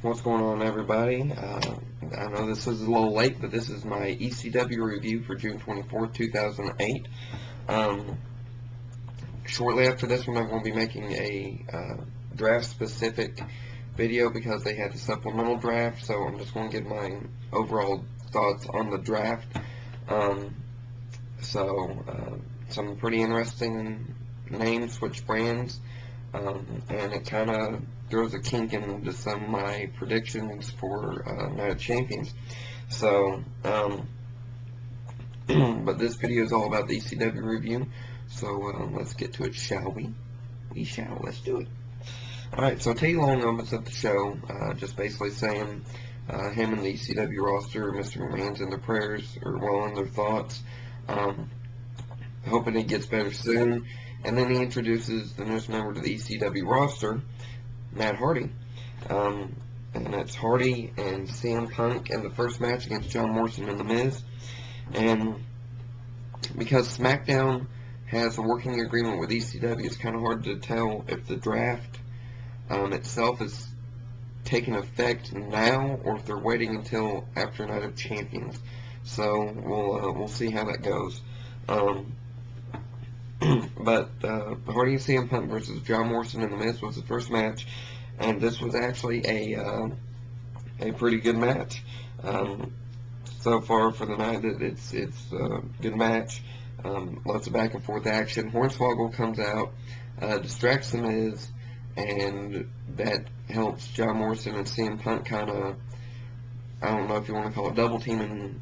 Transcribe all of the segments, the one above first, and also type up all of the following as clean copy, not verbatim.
What's going on, everybody? I know this is a little late, but this is my ECW review for June 24th, 2008. Um, Shortly after this one, I'm going to be making a draft-specific video because they had the supplemental draft, so I'm just going to give my overall thoughts on the draft. Um, some pretty interesting names, switch brands. And it kind of throws a kink into some of my predictions for Night of Champions. So, but this video is all about the ECW review. So let's get to it, shall we? We shall. Let's do it. All right. So I'll tell you long moments of the show. Just basically saying him and the ECW roster, Mr. McMahon's in their prayers, or well in their thoughts. Hoping he gets better soon. And then he introduces the newest member to the ECW roster, Matt Hardy. And that's Hardy and CM Punk in the first match against John Morrison and The Miz. And because SmackDown has a working agreement with ECW, it's kind of hard to tell if the draft itself is taking effect now or if they're waiting until after Night of Champions. So we'll see how that goes. But Hardy and CM Punk versus John Morrison and The Miz was the first match, and this was actually a pretty good match. So far for the night, it's a good match. Lots of back and forth action. Hornswoggle comes out, distracts The Miz, and that helps John Morrison and CM Punk kind of, I don't know if you want to call it double teaming,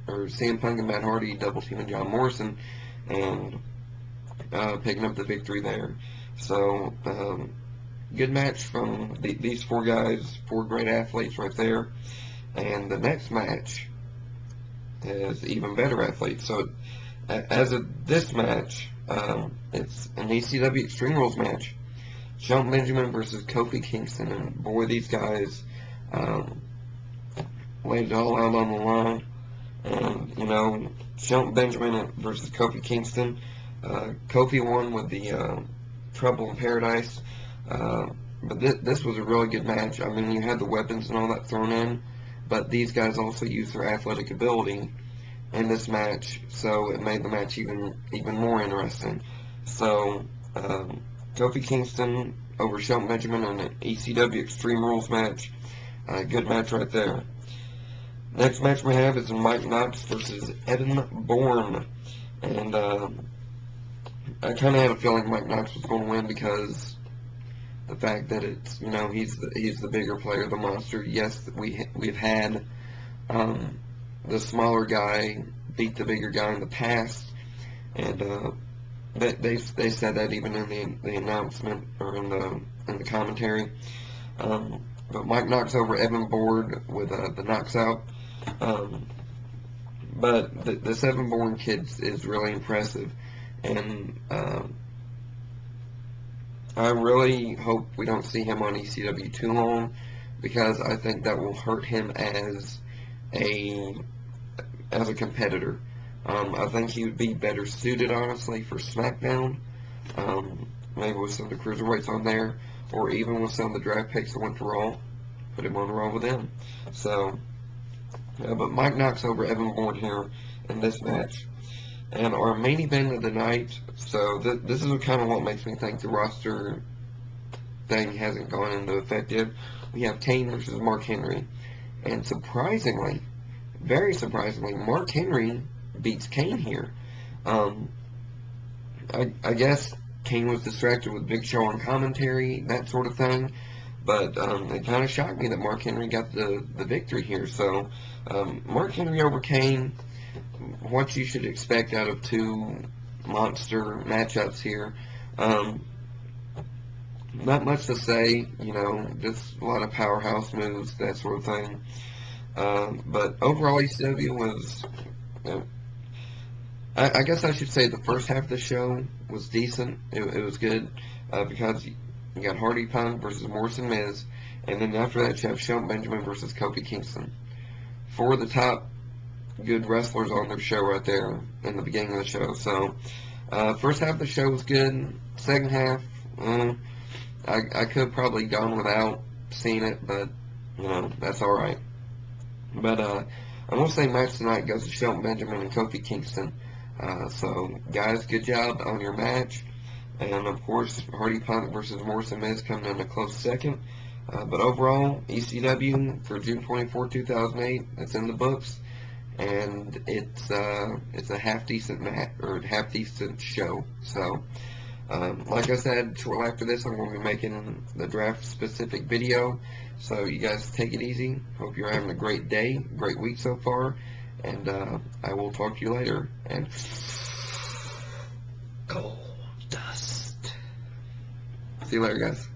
or CM Punk and Matt Hardy double teaming John Morrison, and picking up the victory there. So, good match from these four guys, four great athletes right there. And the next match is even better athletes. So, as of this match, it's an ECW Extreme Rules match. Shelton Benjamin versus Kofi Kingston. And boy, these guys laid it all out on the line. And, Shelton Benjamin versus Kofi Kingston. Kofi won with the Trouble in Paradise, but this was a really good match. I mean, you had the weapons and all that thrown in, but these guys also used their athletic ability in this match, so it made the match even more interesting. So, Kofi Kingston over Shelton Benjamin in an ECW Extreme Rules match. Good match right there. Next match we have is Mike Knox versus Evan Bourne, and I kind of had a feeling Mike Knox was going to win because the fact that it's, he's the bigger player, the monster. Yes, we've had the smaller guy beat the bigger guy in the past, and they said that even in the announcement or in the commentary. But Mike Knox over Evan Bourne with the knocks out. But this Evan Bourne kid is really impressive. And I really hope we don't see him on ECW too long, because I think that will hurt him as a competitor. I think he would be better suited, honestly, for SmackDown. Maybe with some of the cruiserweights on there, or even with some of the draft picks that went to Raw. Put him on Raw with them. So, but Mike Knox over Evan Bourne here in this match. And our main event of the night, so this is kind of what makes me think the roster thing hasn't gone into effect yet. We have Kane versus Mark Henry. And surprisingly, very surprisingly, Mark Henry beats Kane here. I guess Kane was distracted with Big Show on commentary, that sort of thing. But it kind of shocked me that Mark Henry got the victory here. So, Mark Henry over Kane, what you should expect out of two monster matchups here. Not much to say, just a lot of powerhouse moves, that sort of thing. But overall, ECW was, I guess I should say the first half of the show was decent. It was good, because you got Hardy Punk versus Morrison Miz, and then after that you have Shelton Benjamin versus Kofi Kingston. Four of the top good wrestlers on their show right there in the beginning of the show. So, first half of the show was good. Second half, I could have probably gone without seeing it, but That's all right. But I'm gonna say match tonight goes to Shelton Benjamin and Kofi Kingston. So guys, good job on your match. And of course, Hardy Punk versus Morrison Miz coming in a close second. But overall, ECW for June 24, 2008, it's in the books, and it's a half decent match or half decent show. So, like I said, shortly after this, I'm going to be making the draft specific video. So you guys take it easy. Hope you're having a great day, great week so far, and I will talk to you later. And gold dust. See you later, guys.